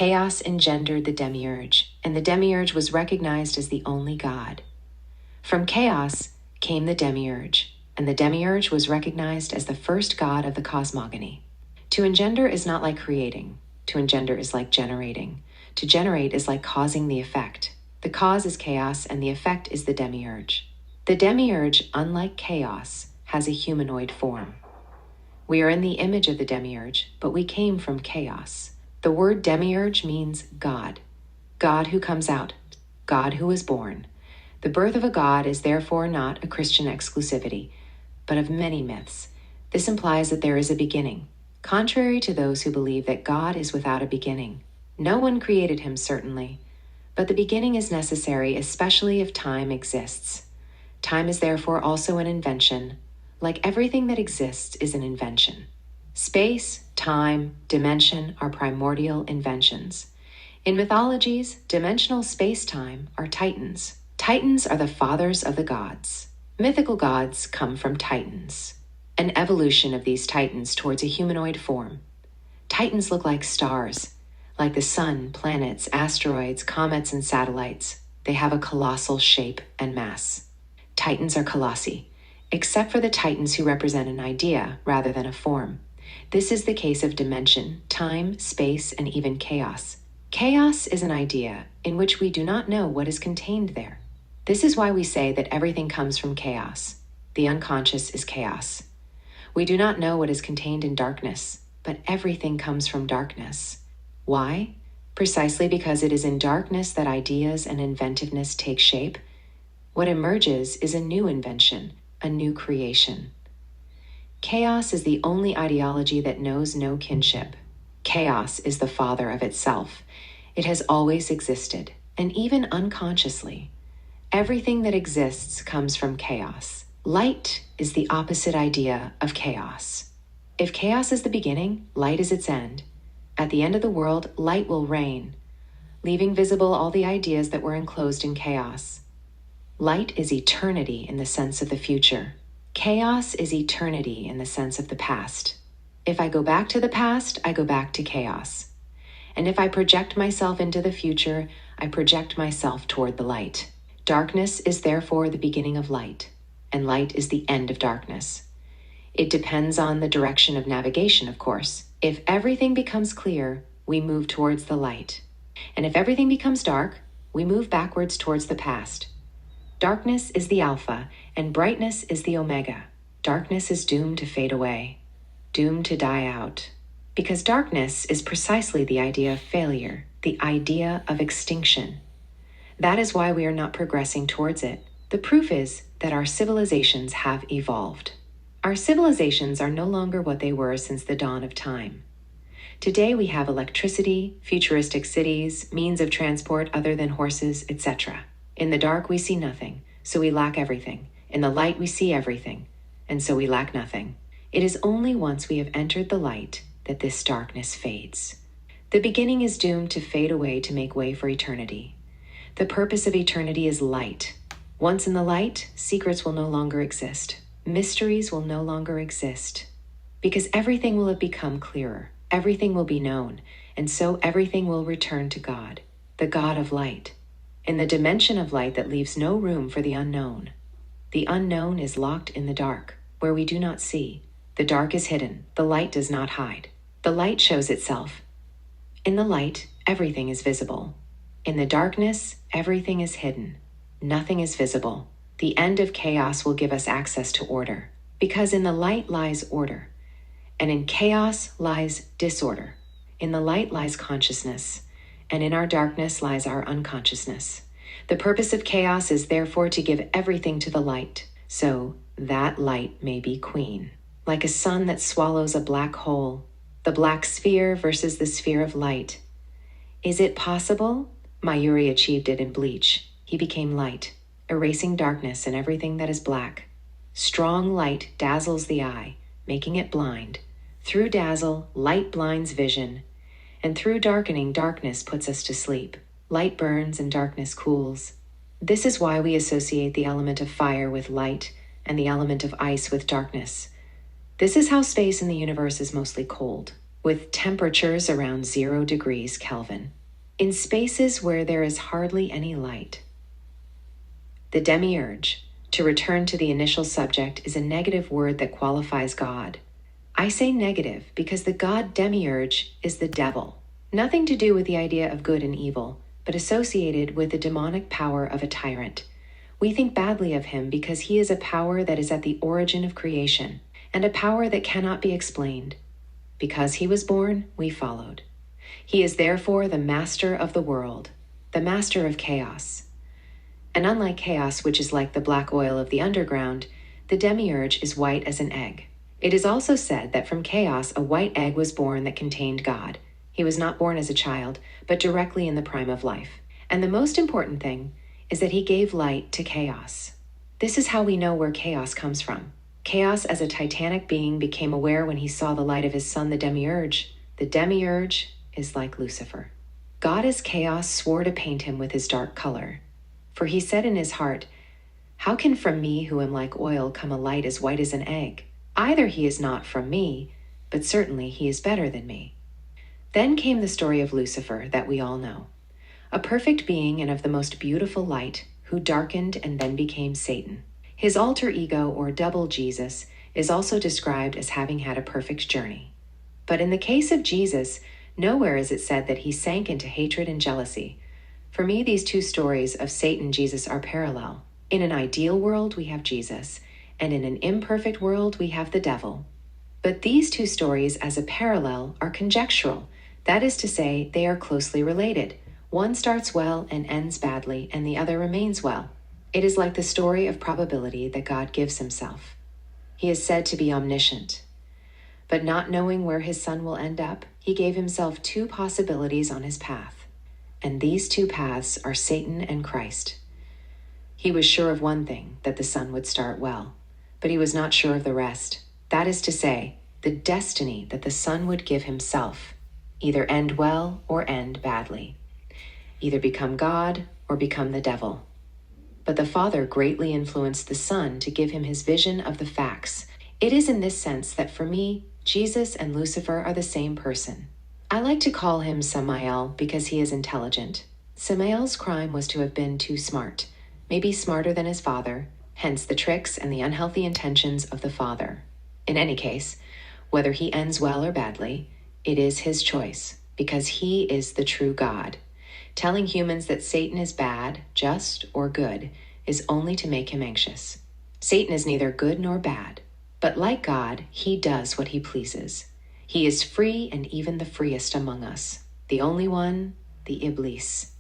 Chaos engendered the Demiurge, and the Demiurge was recognized as the only god. From chaos came the Demiurge, and the Demiurge was recognized as the first god of the cosmogony. To engender is not like creating. To engender is like generating. To generate is like causing the effect. The cause is chaos, and the effect is the Demiurge. The Demiurge, unlike chaos, has a humanoid form. We are in the image of the Demiurge, but we came from chaos. The word Demiurge means God. God who comes out. God who is born. The birth of a god is therefore not a Christian exclusivity, but of many myths. This implies that there is a beginning, contrary to those who believe that God is without a beginning. No one created him, certainly, but the beginning is necessary, especially if time exists. Time is therefore also an invention, like everything that exists is an invention. Space, time, dimension are primordial inventions. In mythologies, dimensional space-time are titans. Titans are the fathers of the gods. Mythical gods come from titans, an evolution of these titans towards a humanoid form. Titans look like stars, like the sun, planets, asteroids, comets, and satellites. They have a colossal shape and mass. Titans are colossi, except for the titans who represent an idea rather than a form. This is the case of dimension, time, space, and even chaos. Chaos is an idea in which we do not know what is contained there. This is why we say that everything comes from chaos. The unconscious is chaos. We do not know what is contained in darkness, but everything comes from darkness. Why? Precisely because it is in darkness that ideas and inventiveness take shape. What emerges is a new invention, a new creation. Chaos is the only ideology that knows no kinship. Chaos is the father of itself. It has always existed, and even unconsciously. Everything that exists comes from chaos. Light is the opposite idea of chaos. If chaos is the beginning, light is its end. At the end of the world, light will reign, leaving visible all the ideas that were enclosed in chaos. Light is eternity in the sense of the future. Chaos is eternity in the sense of the past. If I go back to the past, I go back to chaos. And if I project myself into the future, I project myself toward the light. Darkness is therefore the beginning of light, and light is the end of darkness. It depends on the direction of navigation, of course. If everything becomes clear, we move towards the light. And if everything becomes dark, we move backwards towards the past. Darkness is the alpha, and brightness is the omega. Darkness is doomed to fade away, doomed to die out. Because darkness is precisely the idea of failure, the idea of extinction. That is why we are not progressing towards it. The proof is that our civilizations have evolved. Our civilizations are no longer what they were since the dawn of time. Today we have electricity, futuristic cities, means of transport other than horses, etc. In the dark we see nothing, so we lack everything. In the light we see everything, and so we lack nothing. It is only once we have entered the light that this darkness fades. The beginning is doomed to fade away to make way for eternity. The purpose of eternity is light. Once in the light, secrets will no longer exist. Mysteries will no longer exist. Because everything will have become clearer. Everything will be known. And so everything will return to God, the God of light. In the dimension of light that leaves no room for the unknown. The unknown is locked in the dark, where we do not see. The dark is hidden. The light does not hide. The light shows itself. In the light, everything is visible. In the darkness, everything is hidden. Nothing is visible. The end of chaos will give us access to order, because in the light lies order, and in chaos lies disorder. In the light lies consciousness, and in our darkness lies our unconsciousness. The purpose of chaos is therefore to give everything to the light, so that light may be queen. Like a sun that swallows a black hole, the black sphere versus the sphere of light. Is it possible? Mayuri achieved it in Bleach. He became light, erasing darkness and everything that is black. Strong light dazzles the eye, making it blind. Through dazzle, light blinds vision, and through darkening, darkness puts us to sleep. Light burns and darkness cools. This is why we associate the element of fire with light and the element of ice with darkness. This is how space in the universe is mostly cold. with temperatures around 0 degrees Kelvin, in spaces where there is hardly any light. The Demiurge, to return to the initial subject, is a negative word that qualifies God. I say negative because the god Demiurge is the devil, nothing to do with the idea of good and evil, but associated with the demonic power of a tyrant. We think badly of him because he is a power that is at the origin of creation, and a power that cannot be explained. Because he was born, we followed. He is therefore the master of the world, the master of chaos. And unlike chaos, which is like the black oil of the underground, the Demiurge is white as an egg. It is also said that from chaos a white egg was born that contained God. He was not born as a child, but directly in the prime of life. And the most important thing is that he gave light to chaos. This is how we know where chaos comes from. Chaos as a titanic being became aware when he saw the light of his son, the Demiurge. The Demiurge is like Lucifer. God as chaos swore to paint him with his dark color. For he said in his heart, "How can from me who am like oil come a light as white as an egg? Either he is not from me, but certainly he is better than me." Then came the story of Lucifer that we all know. A perfect being and of the most beautiful light, who darkened and then became Satan. His alter ego, or double Jesus, is also described as having had a perfect journey. But in the case of Jesus, nowhere is it said that he sank into hatred and jealousy. For me, these two stories of Satan and Jesus are parallel. In an ideal world, we have Jesus, and in an imperfect world, we have the devil. But these two stories, as a parallel, are conjectural. That is to say, they are closely related. One starts well and ends badly, and the other remains well. It is like the story of probability that God gives himself. He is said to be omniscient. But not knowing where his son will end up, he gave himself two possibilities on his path. And these two paths are Satan and Christ. He was sure of one thing, that the son would start well, but he was not sure of the rest. That is to say, the destiny that the son would give himself, either end well or end badly, either become God or become the devil. But the Father greatly influenced the Son to give him his vision of the facts. It is in this sense that for me, Jesus and Lucifer are the same person. I like to call him Samael because he is intelligent. Samael's crime was to have been too smart, maybe smarter than his father, hence the tricks and the unhealthy intentions of the father. In any case, whether he ends well or badly, it is his choice, because he is the true God. Telling humans that Satan is bad, just, or good is only to make him anxious. Satan is neither good nor bad, but like God, he does what he pleases. He is free and even the freest among us, the only one, the Iblis.